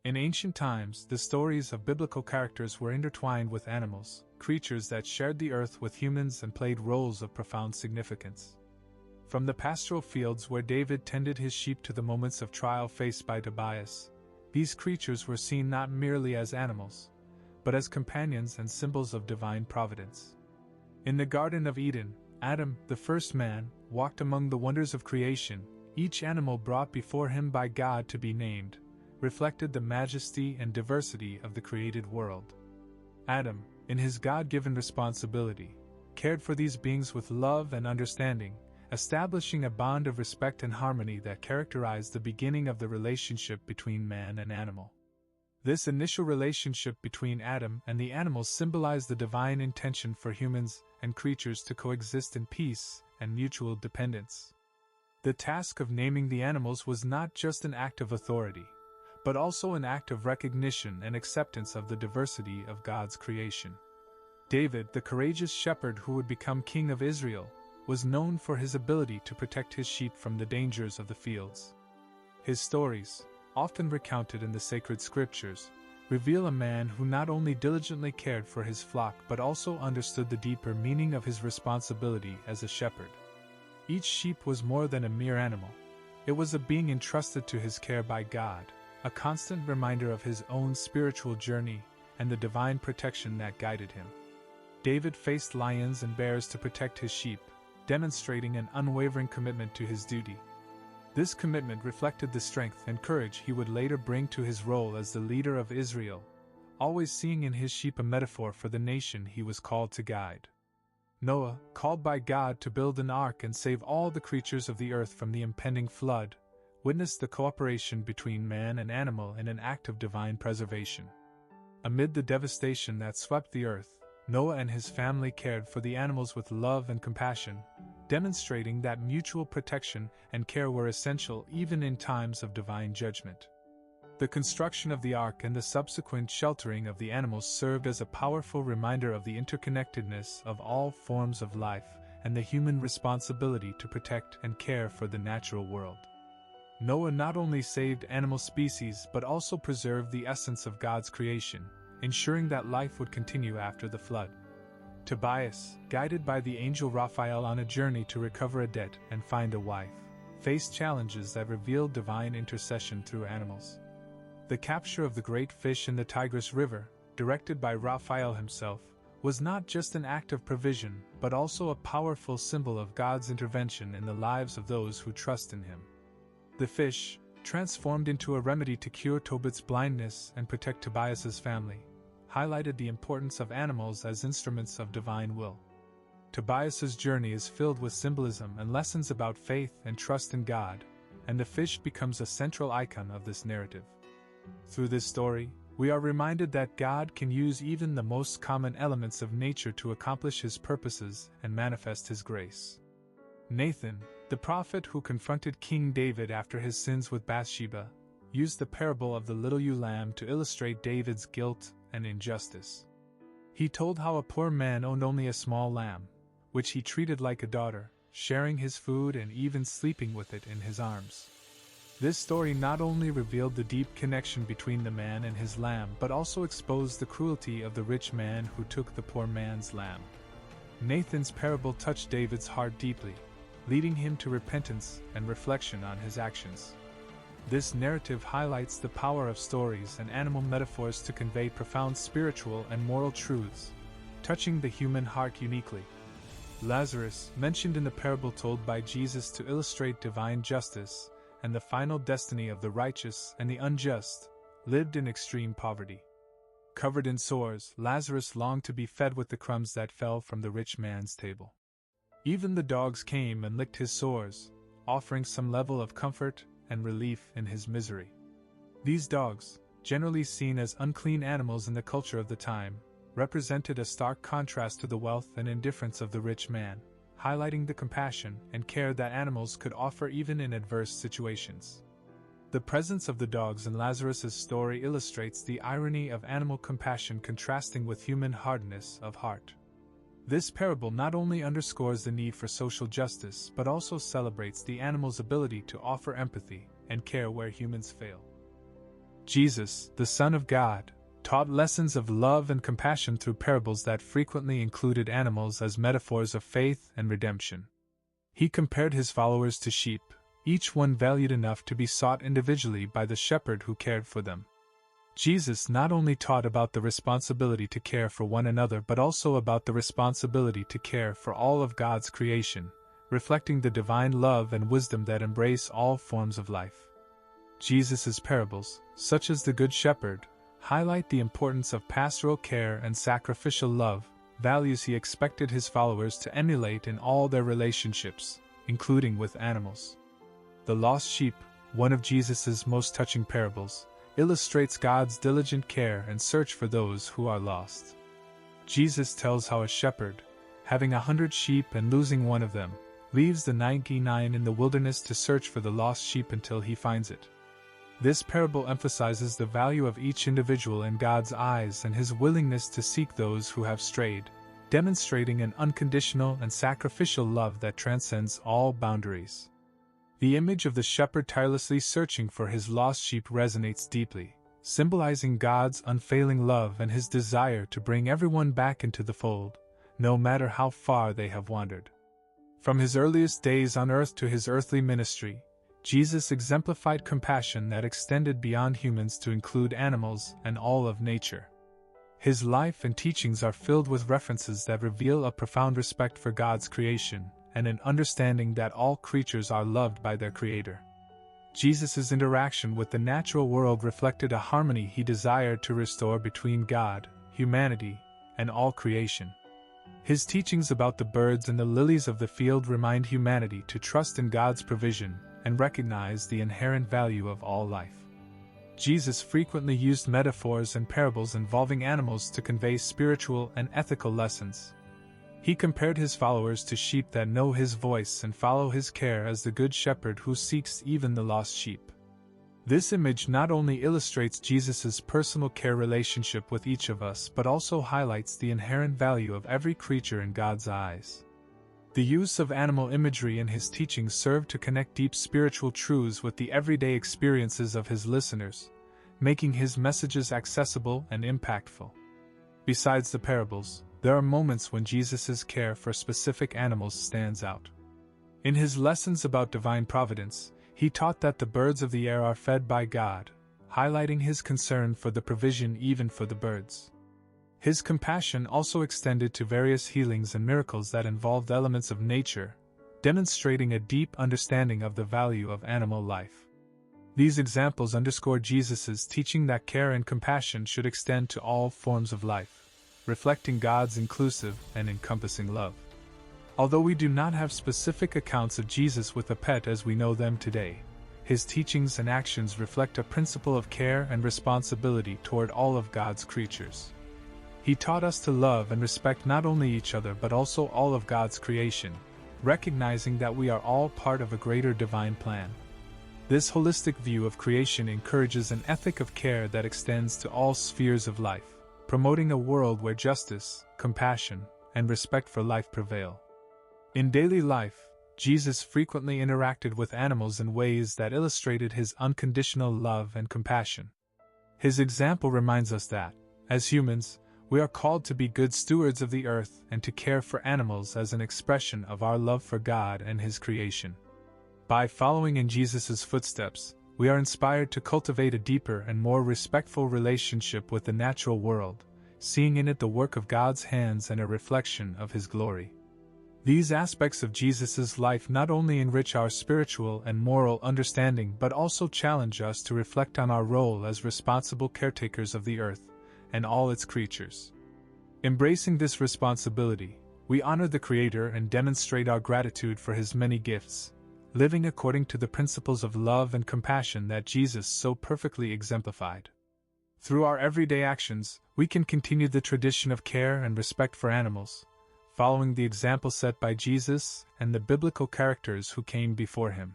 In ancient times, the stories of biblical characters were intertwined with animals, creatures that shared the earth with humans and played roles of profound significance. From the pastoral fields where David tended his sheep to the moments of trial faced by Tobias, these creatures were seen not merely as animals, but as companions and symbols of divine providence. In the Garden of Eden, Adam, the first man, walked among the wonders of creation. Each animal brought before him by God to be named reflected the majesty and diversity of the created world. Adam, in his God-given responsibility, cared for these beings with love and understanding, establishing a bond of respect and harmony that characterized the beginning of the relationship between man and animal. This initial relationship between Adam and the animals symbolized the divine intention for humans and creatures to coexist in peace and mutual dependence. The task of naming the animals was not just an act of authority, but also an act of recognition and acceptance of the diversity of God's creation. David, the courageous shepherd who would become king of Israel, was known for his ability to protect his sheep from the dangers of the fields. His stories, often recounted in the sacred scriptures, reveal a man who not only diligently cared for his flock but also understood the deeper meaning of his responsibility as a shepherd. Each sheep was more than a mere animal. It was a being entrusted to his care by God, a constant reminder of his own spiritual journey and the divine protection that guided him. David faced lions and bears to protect his sheep, demonstrating an unwavering commitment to his duty. This commitment reflected the strength and courage he would later bring to his role as the leader of Israel, always seeing in his sheep a metaphor for the nation he was called to guide. Noah, called by God to build an ark and save all the creatures of the earth from the impending flood, witnessed the cooperation between man and animal in an act of divine preservation. Amid the devastation that swept the earth, Noah and his family cared for the animals with love and compassion, demonstrating that mutual protection and care were essential even in times of divine judgment. The construction of the ark and the subsequent sheltering of the animals served as a powerful reminder of the interconnectedness of all forms of life and the human responsibility to protect and care for the natural world. Noah not only saved animal species but also preserved the essence of God's creation, ensuring that life would continue after the flood. Tobias, guided by the angel Raphael on a journey to recover a debt and find a wife, faced challenges that revealed divine intercession through animals. The capture of the great fish in the Tigris River, directed by Raphael himself, was not just an act of provision but also a powerful symbol of God's intervention in the lives of those who trust in him. The fish, transformed into a remedy to cure Tobit's blindness and protect Tobias's family, highlighted the importance of animals as instruments of divine will. Tobias's journey is filled with symbolism and lessons about faith and trust in God, and the fish becomes a central icon of this narrative. Through this story, we are reminded that God can use even the most common elements of nature to accomplish His purposes and manifest His grace. Nathan, the prophet who confronted King David after his sins with Bathsheba, used the parable of the little ewe lamb to illustrate David's guilt and injustice. He told how a poor man owned only a small lamb, which he treated like a daughter, sharing his food and even sleeping with it in his arms. This story not only revealed the deep connection between the man and his lamb but also exposed the cruelty of the rich man who took the poor man's lamb. Nathan's parable touched David's heart deeply, leading him to repentance and reflection on his actions. This narrative highlights the power of stories and animal metaphors to convey profound spiritual and moral truths, touching the human heart uniquely. Lazarus, mentioned in the parable told by Jesus to illustrate divine justice and the final destiny of the righteous and the unjust, lived in extreme poverty. Covered in sores, Lazarus longed to be fed with the crumbs that fell from the rich man's table. Even the dogs came and licked his sores, offering some level of comfort and relief in his misery. These dogs, generally seen as unclean animals in the culture of the time, represented a stark contrast to the wealth and indifference of the rich man, highlighting the compassion and care that animals could offer even in adverse situations. The presence of the dogs in Lazarus's story illustrates the irony of animal compassion contrasting with human hardness of heart. This parable not only underscores the need for social justice but also celebrates the animal's ability to offer empathy and care where humans fail. Jesus, the Son of God, taught lessons of love and compassion through parables that frequently included animals as metaphors of faith and redemption. He compared his followers to sheep, each one valued enough to be sought individually by the shepherd who cared for them. Jesus not only taught about the responsibility to care for one another but also about the responsibility to care for all of God's creation, reflecting the divine love and wisdom that embrace all forms of life. Jesus' parables, such as the Good Shepherd, highlight the importance of pastoral care and sacrificial love, values he expected his followers to emulate in all their relationships, including with animals. The lost sheep, one of Jesus' most touching parables, illustrates God's diligent care and search for those who are lost. Jesus tells how a shepherd, having 100 sheep and losing one of them, leaves the 99 in the wilderness to search for the lost sheep until he finds it. This parable emphasizes the value of each individual in God's eyes and his willingness to seek those who have strayed, demonstrating an unconditional and sacrificial love that transcends all boundaries. The image of the shepherd tirelessly searching for his lost sheep resonates deeply, symbolizing God's unfailing love and his desire to bring everyone back into the fold, no matter how far they have wandered. From his earliest days on earth to his earthly ministry, Jesus exemplified compassion that extended beyond humans to include animals and all of nature. His life and teachings are filled with references that reveal a profound respect for God's creation and an understanding that all creatures are loved by their Creator. Jesus' interaction with the natural world reflected a harmony he desired to restore between God, humanity, and all creation. His teachings about the birds and the lilies of the field remind humanity to trust in God's provision and recognize the inherent value of all life. Jesus frequently used metaphors and parables involving animals to convey spiritual and ethical lessons. He compared his followers to sheep that know his voice and follow his care as the good shepherd who seeks even the lost sheep. This image not only illustrates Jesus' personal care relationship with each of us but also highlights the inherent value of every creature in God's eyes. The use of animal imagery in his teachings served to connect deep spiritual truths with the everyday experiences of his listeners, making his messages accessible and impactful. Besides the parables, there are moments when Jesus' care for specific animals stands out. In his lessons about divine providence, he taught that the birds of the air are fed by God, highlighting his concern for the provision even for the birds. His compassion also extended to various healings and miracles that involved elements of nature, demonstrating a deep understanding of the value of animal life. These examples underscore Jesus' teaching that care and compassion should extend to all forms of life, reflecting God's inclusive and encompassing love. Although we do not have specific accounts of Jesus with a pet as we know them today, his teachings and actions reflect a principle of care and responsibility toward all of God's creatures. He taught us to love and respect not only each other but also all of God's creation, recognizing that we are all part of a greater divine plan. This holistic view of creation encourages an ethic of care that extends to all spheres of life, promoting a world where justice, compassion, and respect for life prevail. In daily life, Jesus frequently interacted with animals in ways that illustrated his unconditional love and compassion. His example reminds us that, as humans, we are called to be good stewards of the earth and to care for animals as an expression of our love for God and His creation. By following in Jesus' footsteps, we are inspired to cultivate a deeper and more respectful relationship with the natural world, seeing in it the work of God's hands and a reflection of His glory. These aspects of Jesus' life not only enrich our spiritual and moral understanding but also challenge us to reflect on our role as responsible caretakers of the earth and all its creatures. Embracing this responsibility, we honor the Creator and demonstrate our gratitude for His many gifts, living according to the principles of love and compassion that Jesus so perfectly exemplified. Through our everyday actions, we can continue the tradition of care and respect for animals, following the example set by Jesus and the biblical characters who came before Him.